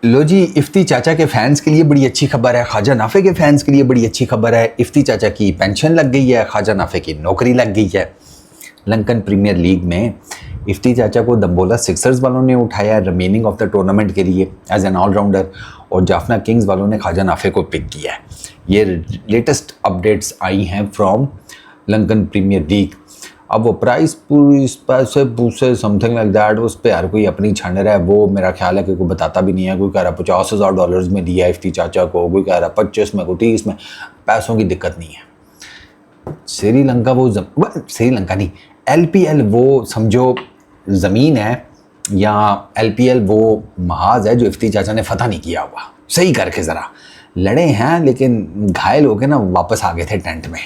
लो जी, इफ्ती चाचा के फैंस के लिए बड़ी अच्छी खबर है, ख्वाजा नाफे के फैंस के लिए बड़ी अच्छी खबर है। इफ्ती चाचा की पेंशन लग गई है, ख्वाजा नाफे की नौकरी लग गई है। लंकन प्रीमियर लीग में इफ्ती चाचा को दम्बोला सिक्सर्स वालों ने उठाया है रिमेनिंग ऑफ द टूर्नामेंट के लिए एज एन ऑलराउंडर, और जाफना किंग्स वालों ने ख्वाजा नाफे को पिक किया है। ये लेटेस्ट अपडेट्स आई हैं फ्रॉम लंकन प्रीमियर लीग। अब वो प्राइस पैसे पूसे समथिंग लाइक दैट, उस पर हर कोई अपनी छंड रहा है। वो मेरा ख्याल है कि कोई बताता भी नहीं है। कोई कह रहा $50,000 में दिया इफ्ती चाचा को, कोई कह रहा 25 में, कोई 30 में। पैसों की दिक्कत नहीं है। श्रीलंका वो श्रीलंका नहीं, LPL वो समझो ज़मीन है, या LPL वो महाज है जो इफ्ती चाचा ने फतह नहीं किया हुआ। सही करके ज़रा लड़े हैं, लेकिन घायल होकर ना वापस आ गए थे टेंट में।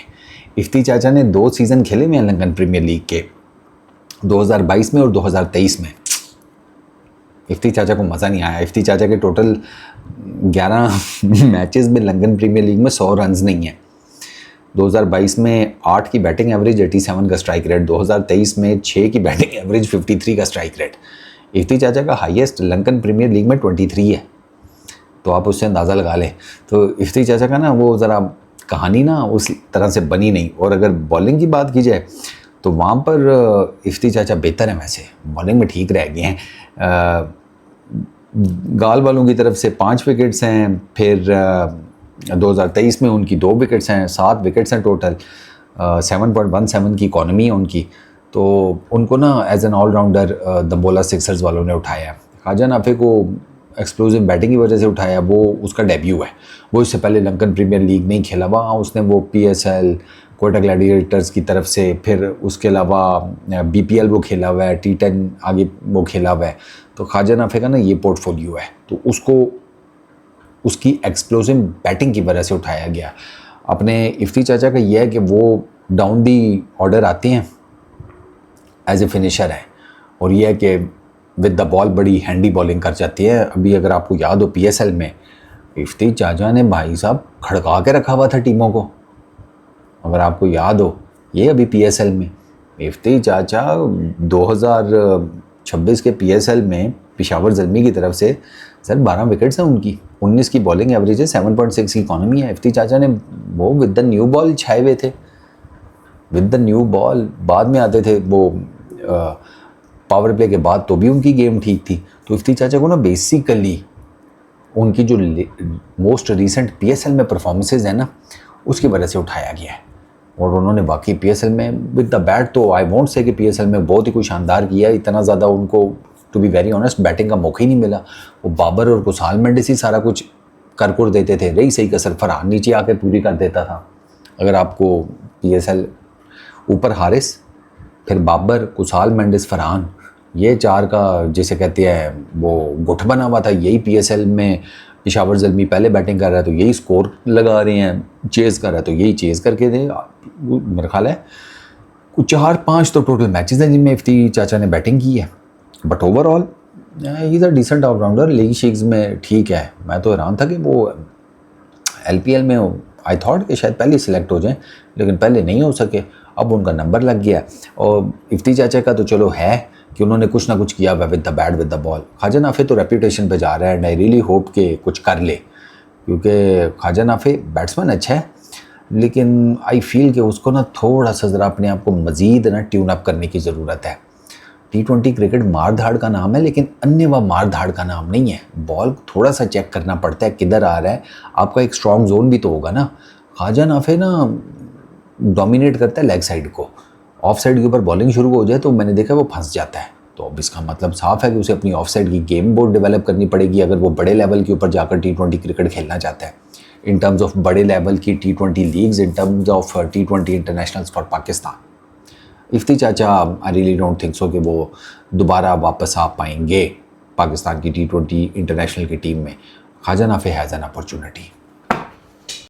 इफ्ती चाचा ने 2 सीज़न खेले हुए हैं लंकन प्रीमियर लीग के, 2022 में और 2023 में। इफ्ती चाचा को मज़ा नहीं आया। इफ्ती चाचा के टोटल 11 मैचेस में लंकन प्रीमियर लीग में 100 रन्स नहीं है। 2022 में 8 की बैटिंग एवरेज, 87 का स्ट्राइक रेट। 2023 में 6 की बैटिंग एवरेज, 53 का स्ट्राइक रेट। इफ्ती चाचा का हाईएस्ट लंकन प्रीमियर लीग में 23 है, तो आप उससे अंदाज़ा लगा लें। तो इफ्ती चाचा का ना वो ज़रा कहानी ना उस तरह से बनी नहीं। और अगर बॉलिंग की बात की जाए तो वहाँ पर इफ्ती चाचा बेहतर है, वैसे बॉलिंग में ठीक रह गए हैं। गाल वालों की तरफ से 5 विकेट्स हैं, फिर 2023 में उनकी 2 विकेट्स हैं, 7 विकेट्स हैं टोटल। 7.17 की इकॉनमी है उनकी। तो उनको ना as an allrounder Dambulla Sixers वालों ने उठाया है। ख्वाजा नाफे को एक्सप्लोसिव बैटिंग की वजह से उठाया। वो उसका डेब्यू है। वो इससे पहले लंकन प्रीमियर लीग नहीं खेला हुआ। हाँ, उसने वो PSL कोयटा ग्लैडिएटर्स की तरफ से, फिर उसके अलावा BPL वो खेला हुआ है, T10 आगे वो खेला हुआ है। तो ख्वाजा नाफे का ना ये पोर्टफोलियो है, तो उसको उसकी एक्सप्लोसिव बैटिंग की वजह से उठाया गया। अपने इफ्ती चाचा का ये है कि वो डाउन दी ऑर्डर आते हैं एज ए फिनिशर है, और ये है कि विद द बॉल बड़ी हैंडी बॉलिंग कर जाती है। अभी अगर आपको याद हो PSL में इफ्ती चाचा ने भाई साहब खड़का के रखा हुआ था टीमों को। अगर आपको याद हो, ये अभी PSL में इफ्ती चाचा 2026 के PSL में पेशावर ज़ल्मी की तरफ से सर 12 विकेट्स हैं उनकी, 19 की बॉलिंग एवरेज है, 7.6 की इकॉनमी है। इफ्ती चाचा ने वो विद द न्यू बॉल छाए हुए थे। विद द न्यू बॉल बाद में आते थे वो पावर प्ले के बाद, तो भी उनकी गेम ठीक थी। तो इफ्ती चाचा को ना बेसिकली उनकी जो मोस्ट रिसेंट PSL में परफॉर्मेंसेज है ना, उसकी वजह से उठाया गया है। और उन्होंने बाकी PSL में विद द बैट तो आई वोंट से कि PSL में बहुत ही कोई शानदार किया। इतना ज़्यादा उनको to be very honest batting का मौका ही नहीं मिला। वो बाबर और कुसाल मेंडिस ही सारा कुछ कर देते थे। रही सही कसर फरहान नीचे आके पूरी कर देता था। अगर आपको PSL ऊपर हारिस, फिर बाबर, कुसाल मेंडिस, फरहान, ये 4 का जिसे कहते हैं वो गुट बना हुआ था। यही PSL में पेशावर ज़ल्मी पहले बैटिंग कर रहा है तो यही स्कोर लगा रहे हैं, चेज़ कर रहा है तो यही चेज़ करके दे। मेरा ख्याल है कुछ 4-5 तो टोटल मैचेस हैं जिनमें इफ्ती चाचा ने बैटिंग की है। But overall he is a decent allrounder. League शेक्स में ठीक है। मैं तो हैरान था कि वो LPL में आई थॉट कि शायद पहले सिलेक्ट हो जाएं, लेकिन पहले नहीं हो सके। अब उनका नंबर लग गया। और इफ्ती चाचा का तो चलो है कि उन्होंने कुछ ना कुछ किया हुआ with the bat with the ball. Khawaja Nafay तो रेपूटेशन पे जा रहा है एंड आई रियली होप कि कुछ कर ले, क्योंकि ख्वाजा नाफे बैट्समैन अच्छा है, लेकिन आई फील कि उसको ना थोड़ा सा ज़रा अपने आप को मज़ीद ना ट्यून अप करने की ज़रूरत है। T20 क्रिकेट मार धाड़ का नाम है, लेकिन अन्य व मार धाड़ का नाम नहीं है। बॉल थोड़ा सा चेक करना पड़ता है किधर आ रहा है। आपका एक स्ट्रॉन्ग जोन भी तो होगा ना। ख्वाजा नाफे ना डोमिनेट करता है लेग साइड को। ऑफ साइड के ऊपर बॉलिंग शुरू हो जाए तो मैंने देखा वो फंस जाता है। तो अब इसका मतलब साफ है कि उसे अपनी ऑफ साइड की गेम बोर्ड डेवलप करनी पड़ेगी अगर वो बड़े लेवल के ऊपर जाकर T20 क्रिकेट खेलना चाहता है। इन टर्म्स ऑफ बड़े लेवल की T20 leagues, in terms of T20 internationals for Pakistan. Ifti चाचा I really don't think so कि वो दोबारा वापस आ पाएंगे पाकिस्तान की T20 इंटरनेशनल की टीम में। Khawaja Nafay has an opportunity.